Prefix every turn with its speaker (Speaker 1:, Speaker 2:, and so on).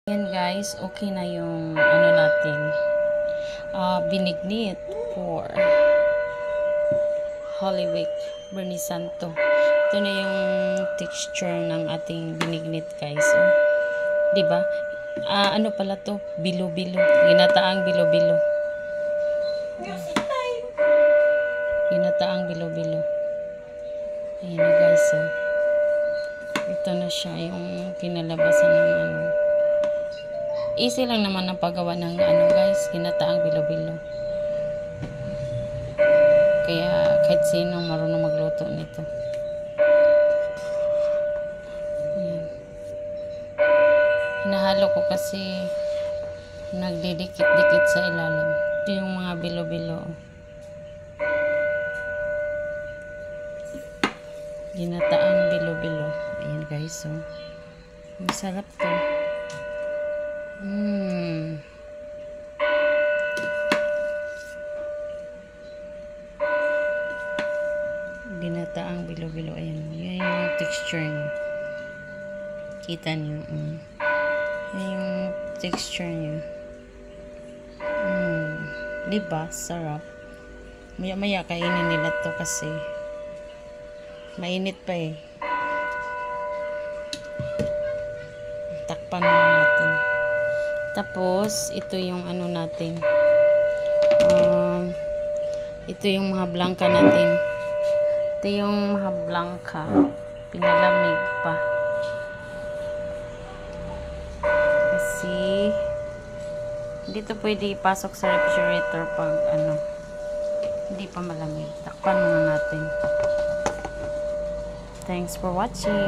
Speaker 1: Yan guys, okay na yung ano natin, binignit for Holy Week, Bernie Santo. Ito na yung texture ng ating binignit guys. Oh. Diba? Ano pala to? Bilo-bilo. Ginataang bilo-bilo. Ginataang bilo-bilo. Ayan na guys. Oh. Ito na siya yung kinalabasan ng ano. Easy lang naman ang paggawa ng ano guys, ginataang bilo-bilo. Kaya kahit sino marunong magluto nito. Ayan. Hinahalo ko kasi nagdidikit-dikit sa ilalim. Ito yung mga bilo-bilo. Ginataang bilo-bilo. Ayan guys, so. Masarap to. Ginataang bilo-bilo. Ayan. Yan yung texture niya. Kita niyo. Yan yung texture niya. Diba? Sarap. Maya-maya kainin nila to kasi mainit pa eh. Takpan muna natin. Tapos, ito yung ano natin. Ito yung mga blanca natin. Ito yung mga blanca. Pinalamig pa. Kasi, hindi to pwede ipasok sa refrigerator pag ano, hindi pa malamig. Takpan muna natin. Thanks for watching.